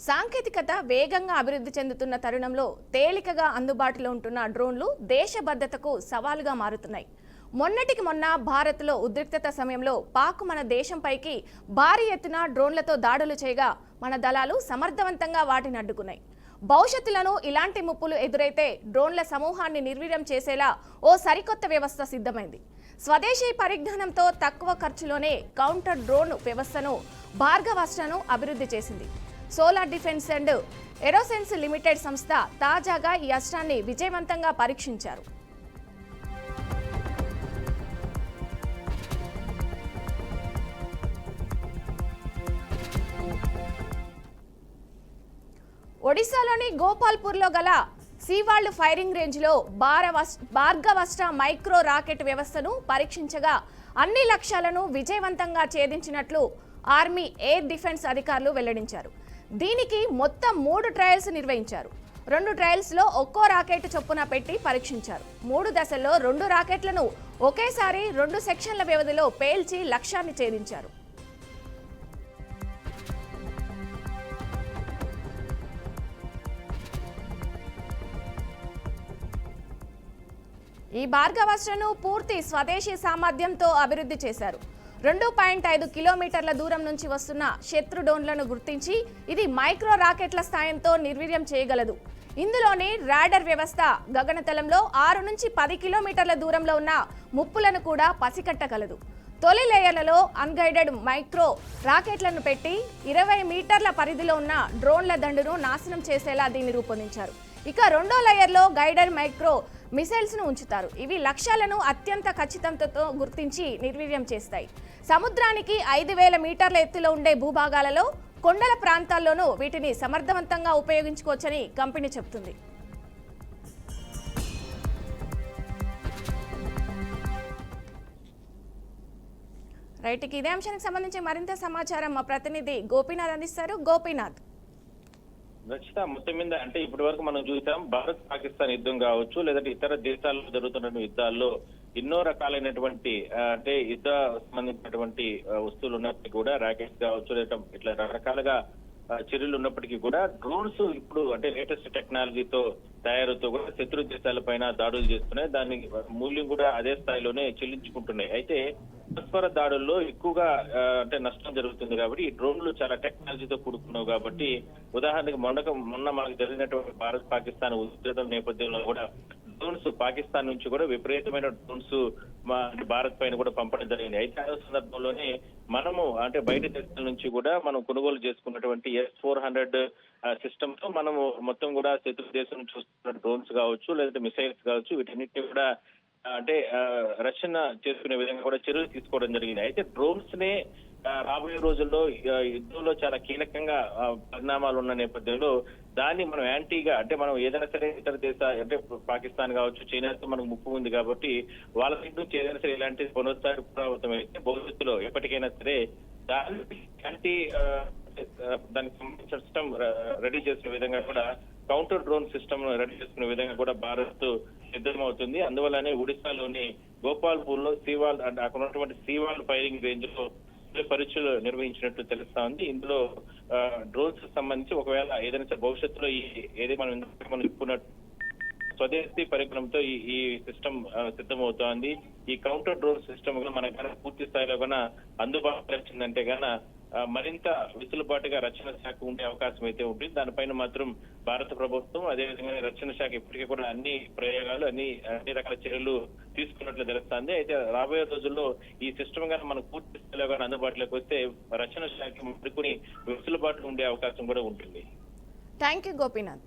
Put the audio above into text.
సాంకేతికత వేగంగా అభివృద్ధి చెందుతున్న తరుణంలో తేలికగా అందుబాటులో ఉంటున్న డ్రోన్లు దేశ భద్రతకు సవాలుగా మారుతున్నాయి. మొన్నటికి మొన్న భారత్లో ఉద్రిక్తత సమయంలో పాక్ మన దేశంపైకి భారీ ఎత్తున డ్రోన్లతో దాడులు చేయగా మన దళాలు సమర్థవంతంగా వాటిని అడ్డుకున్నాయి. భవిష్యత్తులో ఇలాంటి ముప్పులు ఎదురైతే డ్రోన్ల సమూహాన్ని నిర్వీర్యం చేసేలా ఓ సరికొత్త వ్యవస్థ సిద్ధమైంది. స్వదేశీ పరిజ్ఞానంతో తక్కువ ఖర్చులోనే కౌంటర్ డ్రోన్ వ్యవస్థను భార్గవాస్ట్రను అభివృద్ధి చేసింది. సోలార్ డిఫెన్స్ అండ్ ఏరోసెన్స్ లిమిటెడ్ సంస్థ తాజాగా ఈ అస్త్రాన్ని విజయవంతంగా పరీక్షించారు. ఒడిశాలోని గోపాల్పూర్లో గల సీవాళ్లు ఫైరింగ్ రేంజ్లో భార్గవాస్ట్ర మైక్రో రాకెట్ వ్యవస్థను పరీక్షించగా అన్ని లక్ష్యాలను విజయవంతంగా ఛేదించినట్లు ఆర్మీ ఎయిర్ డిఫెన్స్ అధికారులు వెల్లడించారు. దీనికి మొత్తం 3 ట్రయల్స్ నిర్వహించారు. 2 ట్రయల్స్లో ఒక్కో రాకెట్ చొప్పున పెట్టి పరీక్షించారు. 3 దశల్లో 2 రాకెట్లను ఒకేసారి 2 సెక్షన్ల వ్యవధిలో పేల్చి లక్ష్యాన్ని ఛేదించారు. ఈ భార్గవాస్ట్రను పూర్తి స్వదేశీ సామర్థ్యంతో అభివృద్ధి చేశారు. 2.5 కిలోమీటర్ల దూరం నుంచి వస్తున్న శత్రు డ్రోన్లను గుర్తించి ఇది మైక్రో రాకెట్ల స్థాయంతో నిర్వీర్యం చేయగలదు. ఇందులోని రాడర్ వ్యవస్థ గగనతలంలో 6 నుంచి 10 కిలోమీటర్ల దూరంలో ఉన్న ముప్పులను కూడా పసికట్టగలదు. తొలి లేయర్లలో అన్గైడెడ్ మైక్రో రాకెట్లను పెట్టి 20 మీటర్ల పరిధిలో ఉన్న డ్రోన్ల దండును నాశనం చేసేలా దీన్ని రూపొందించారు. ఇక రెండో లేయర్లో గైడెడ్ మైక్రో మిసైల్స్ ను ఉంచుతారు. ఇవి లక్ష్యాలను అత్యంత ఖచ్చితంతో గుర్తించి నిర్వీర్యం చేస్తాయి. సముద్రానికి 5000 మీటర్ల ఎత్తులో ఉండే భూభాగాలలో కొండల ప్రాంతాల్లోనూ వీటిని సమర్థవంతంగా ఉపయోగించుకోవచ్చని కంపెనీ చెబుతుంది. రైట్, ఇదే అంశానికి సంబంధించి మరింత సమాచారం మా ప్రతినిధి గోపీనాథ్ అందిస్తారు. గోపీనాథ్, రక్షిత, మొత్తం మీద అంటే ఇప్పటి వరకు మనం చూసాం భారత్ పాకిస్తాన్ యుద్ధం కావచ్చు, లేదంటే ఇతర దేశాల్లో జరుగుతున్న యుద్ధాల్లో ఎన్నో రకాలైనటువంటి అంటే యుద్ధ సంబంధించినటువంటి వస్తువులు ఉన్నప్పటికీ కూడా రాకెట్స్ కావచ్చు, లేదా ఇట్లా రకరకాలుగా చర్యలు ఉన్నప్పటికీ కూడా డ్రోన్స్ ఇప్పుడు అంటే లేటెస్ట్ టెక్నాలజీతో తయారుతో కూడా శత్రు దేశాల పైన దాడులు చేస్తున్నాయి. దాని మూల్యం కూడా అదే స్థాయిలోనే చెల్లించుకుంటున్నాయి. అయితే పరస్పర దాడుల్లో ఎక్కువగా అంటే నష్టం జరుగుతుంది కాబట్టి ఈ డ్రోన్లు చాలా టెక్నాలజీతో కూడుకున్నావు కాబట్టి ఉదాహరణకి మొన్న మనకు జరిగినటువంటి భారత్ పాకిస్తాన్ ఉద్రిక్తత నేపథ్యంలో కూడా డ్రోన్స్ పాకిస్తాన్ నుంచి కూడా విపరీతమైన డ్రోన్స్ భారత్ పైన కూడా పంపడం జరిగింది. అయితే అదే సందర్భంలోనే మనము అంటే బయట దేశాల నుంచి కూడా మనం కొనుగోలు చేసుకున్నటువంటి S-400 సిస్టమ్ తో మనము మొత్తం కూడా శత్రు దేశం నుంచి వస్తున్న డ్రోన్స్ కావచ్చు, లేదంటే మిసైల్స్ కావచ్చు, వీటన్నిటిని కూడా అంటే రక్షణ చేసుకునే విధంగా కూడా చర్యలు తీసుకోవడం జరిగింది. అయితే డ్రోన్స్ నే రాబోయే రోజుల్లో యుద్ధంలో చాలా కీలకంగా పరిణామాలు ఉన్న నేపథ్యంలో దాన్ని మనం యాంటీగా అంటే మనం ఏదైనా సరే ఇతర దేశ అంటే పాకిస్తాన్ కావచ్చు, చైనాతో మనకు ముప్పు ఉంది కాబట్టి వాళ్ళ నుంచి ఏదైనా సరే ఇలాంటి పునరుత్థానం అయితే భవిష్యత్తులో ఎప్పటికైనా సరే దాన్ని యాంటీ దానికి సంబంధించిన సిస్టమ్ రెడీ చేసే విధంగా కూడా కౌంటర్ డ్రోన్ సిస్టమ్ రెడీ చేసుకునే విధంగా కూడా భారత్ సిద్ధమవుతుంది. అందువల్లనే ఒడిశాలోని గోపాల్పూర్ లో సీవాల్ అంటే అక్కడ ఉన్నటువంటి సీవాల్ ఫైరింగ్ రేంజ్ లో పరీక్షలు నిర్వహించినట్టు తెలుస్తా ఉంది. ఇందులో డ్రోన్స్ సంబంధించి ఒకవేళ ఏదైనా భవిష్యత్తులో ఏది మనం చెప్పుకున్నట్టు స్వదేశీ పరిజ్ఞానంతో ఈ సిస్టమ్ సిద్ధమవుతోంది. ఈ కౌంటర్ డ్రోన్ సిస్టమ్ మనకు పూర్తి స్థాయిలో కన్నా అందుబాటులో వచ్చిందంటే కన్నా మరింత విసులుబాటుగా రక్షణ శాఖ ఉండే అవకాశం అయితే ఉంటుంది. దానిపైన మాత్రం భారత ప్రభుత్వం అదేవిధంగా రక్షణ శాఖ ఇప్పటికీ కూడా అన్ని ప్రయోగాలు అన్ని రకాల చర్యలు తీసుకున్నట్లు తెలుస్తుంది. అయితే రాబోయే రోజుల్లో ఈ సిస్టమ్ గానీ మనకు పూర్తి స్థాయిలో కానీ అందుబాటులోకి వస్తే రక్షణ శాఖ మరికొన్ని విసులుబాటు ఉండే అవకాశం కూడా ఉంటుంది. Thank you Gopinath.